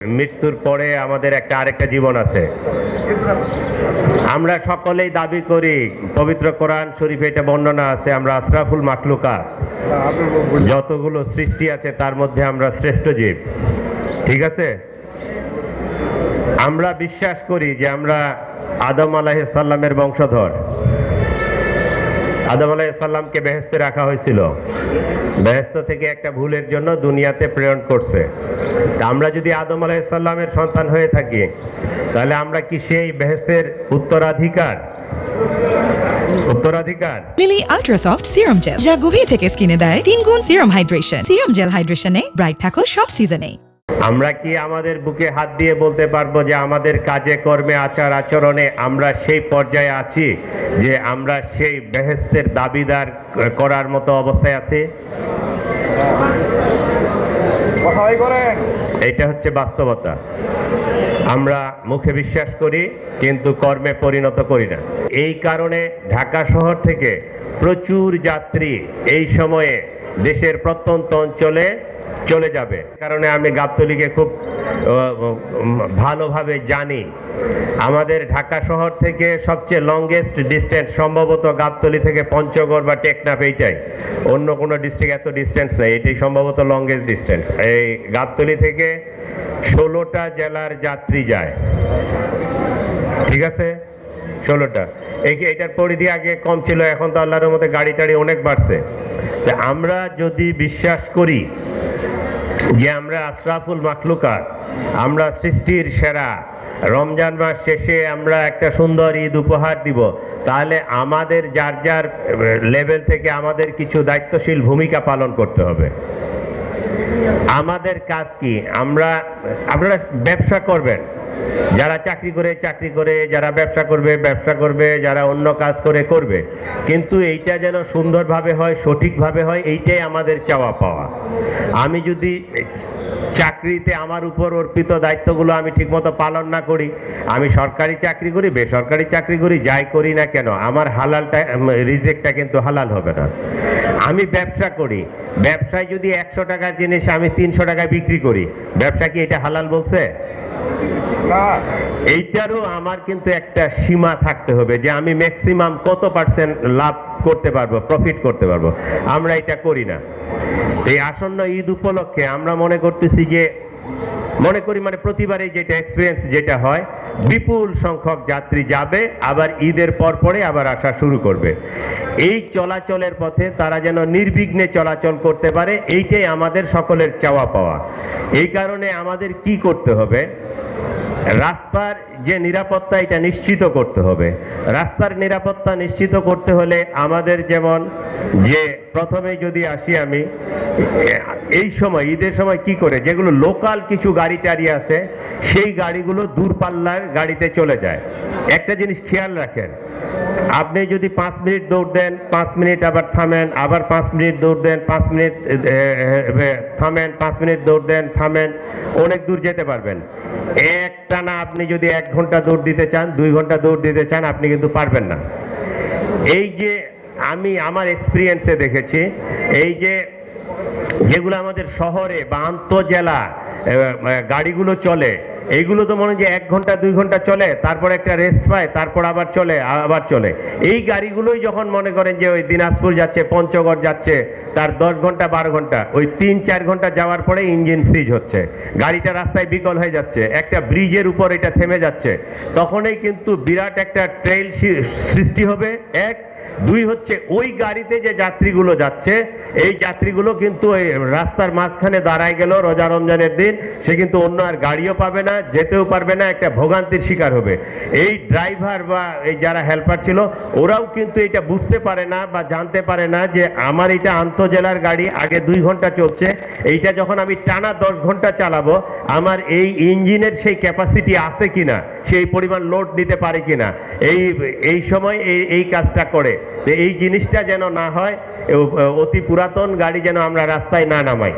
মৃত্যুর পরে আমাদের আরেকটা জীবন আছে। আমরা সকলেই দাবি করি, পবিত্র কোরআন শরীফে এটা বর্ণনা আছে, আমরা আশরাফুল মাখলুকাত, যতগুলো সৃষ্টি আছে তার মধ্যে আমরা শ্রেষ্ঠ জীব। ঠিক আছে, আমরা বিশ্বাস করি যে আমরা আদম আলাইহিস সালামের বংশধর। আদম আলাইহিস সালামকে বেহেশতে রাখা হয়েছিল, বেহেশত থেকে একটা ভুলের জন্য দুনিয়াতে প্রেরণ করছে। আমরা যদি আদম আলাইহিস সালামের সন্তান হয়ে থাকি, তাহলে আমরা কি সেই বেহেশতের উত্তরাধিকার? Lily ultra soft serum gel, যা গভীর থেকে স্কিনে দেয় 3 গুণ সিরাম হাইড্রেশন। সিরাম জেল হাইড্রেশনে ব্রাইট থাকো সব সিজনে। আমরা কি আমাদের বুকে হাত দিয়ে বলতে পারবো যে আমাদের কাজে কর্মে আচার আচরণে আমরা সেই পর্যায়ে আছি যে আমরা সেই বেহেশতের দাবিদার করার মতো অবস্থায় আছি? এটা হচ্ছে বাস্তবতা। আমরা মুখে বিশ্বাস করি কিন্তু কর্মে পরিণত করি না। এই কারণে ঢাকা শহর থেকে প্রচুর যাত্রী এই সময়ে দেশের প্রত্যন্ত অঞ্চলে চলে যাবে। কারণে আমি গাবতলীকে খুব ভালোভাবে জানি। আমাদের ঢাকা শহর থেকে সবচেয়ে লংগেস্ট ডিস্টেন্স সম্ভবত গাবতলী থেকে পঞ্চগড় বা টেকনাফ, এইটাই। অন্য কোনো ডিস্ট্রিক্ট এত ডিস্টেন্স নেই, এটাই সম্ভবত লংগেস্ট ডিস্টেন্স। এই গাবতলী থেকে 16টা জেলার যাত্রী যায়। ঠিক আছে, 16টা। এটার পরিধি আগে কম ছিল, এখন তো আল্লাহর মধ্যে গাড়ি টাড়ি অনেক বাড়ছে। আমরা যদি বিশ্বাস করি যে আমরা আশরাফুল মাখলুকাত, আমরা সৃষ্টির সেরা, রমজান মাস শেষে আমরা একটা সুন্দর ঈদ উপহার দিব, তাহলে আমাদের যার যার লেভেল থেকে আমাদের কিছু দায়িত্বশীল ভূমিকা পালন করতে হবে। আমাদের কাজ কি? আপনারা ব্যবসা করবেন, যারা চাকরি করে, যারা ব্যবসা করবে, যারা অন্য কাজ করবে, কিন্তু এইটা যেন সুন্দরভাবে হয়, সঠিকভাবে হয়, এইটাই আমাদের চাওয়া পাওয়া। আমি যদি চাকরিতে আমার উপর অর্পিত দায়িত্বগুলো আমি ঠিকমতো পালন না করি, আমি সরকারি চাকরি করি, বেসরকারি চাকরি করি, যাই করি না কেন, আমার হালালটা রিজেক্টটা কিন্তু হালাল হবে না। আমি ব্যবসা করি, ব্যবসায় যদি 100 টাকার জিনিস আমি 300 টাকায় বিক্রি করি, ব্যবসা কি এটা হালাল বলছে? এইটারও আমার কিন্তু একটা সীমা থাকতে হবে যে আমি ম্যাক্সিমাম কত পার্সেন্ট লাভ করতে পারবো, প্রফিট করতে পারবো। আমরা এটা করি না। এই আসন্ন ঈদ উপলক্ষে আমরা মনে করি মানে প্রতিবারে যেটা এক্সপিরিয়েন্স যেটা হয়, বিপুল সংখ্যক যাত্রী যাবে, আবার ঈদের পরে আবার আসা শুরু করবে। এই চলাচলের পথে তারা যেন নির্বিঘ্নে চলাচল করতে পারে, এইটাই আমাদের সকলের চাওয়া পাওয়া। এই কারণে আমাদের কি করতে হবে? রাস্তার যে নিরাপত্তা, এটা নিশ্চিত করতে হবে। রাস্তার নিরাপত্তা নিশ্চিত করতে হলে আমাদের যেমন যে প্রথমে যদি আসি, আমি এই সময় ঈদের সময় কি করে, যেগুলো লোকাল কিছু গাড়ি টাড়ি আছে, সেই গাড়িগুলো দূরপাল্লার গাড়িতে চলে যায়। একটা জিনিস খেয়াল রাখেন, আপনি যদি 5 মিনিট দৌড় দেন, 5 মিনিট আবার থামেন, আবার 5 মিনিট দৌড় দেন, 5 মিনিট থামেন, 5 মিনিট দৌড় দেন, থামেন, অনেক দূর যেতে পারবেন। একটানা আপনি যদি 1 ঘন্টা দৌড় দিতে চান, 2 ঘন্টা দৌড় দিতে চান, আপনি কিন্তু পারবেন না। এই যে আমি আমার এক্সপিরিয়েন্সে দেখেছি, এই যেগুলো আমাদের শহরে বা আন্তঃজেলা গাড়িগুলো চলে, এইগুলো তো মনে হয় যে 1 ঘন্টা 2 ঘন্টা চলে, তারপর একটা রেস্ট পায়, তারপর আবার চলে। এই গাড়িগুলোই যখন মনে করেন যে ওই দিনাজপুর যাচ্ছে, পঞ্চগড় যাচ্ছে, তার 10 ঘন্টা 12 ঘন্টা, ওই 3-4 ঘন্টা যাওয়ার পরে ইঞ্জিন সিজ হচ্ছে, গাড়িটা রাস্তায় বিকল হয়ে যাচ্ছে, একটা ব্রিজের উপর এটা থেমে যাচ্ছে, তখনই কিন্তু বিরাট একটা ট্রেইল সৃষ্টি হবে। 1, 2 হচ্ছে ওই গাড়িতে যে যাত্রীগুলো যাচ্ছে, এই যাত্রীগুলো কিন্তু এই রাস্তার মাঝখানে দাঁড়ায় গেল রোজা রমজানের দিন, সে কিন্তু অন্য আর গাড়িও পাবে না, যেতেও পারবে না, একটা ভোগান্তির শিকার হবে। এই ড্রাইভার বা এই যারা হেল্পার ছিল, ওরাও কিন্তু এটা বুঝতে পারে না বা জানতে পারে না যে আমার এটা আন্তঃজেলার গাড়ি, আগে 2 ঘন্টা চলছে, এইটা যখন আমি টানা 10 ঘন্টা চালাবো, আমার এই ইঞ্জিনের সেই ক্যাপাসিটি আছে কিনা, সেই পরিমাণ লোড নিতে পারে কিনা, এই সময় এই কাজটা করে। এই জিনিসটা যেন না হয়, অতি পুরাতন গাড়ি যেন আমরা রাস্তায় না নামাই।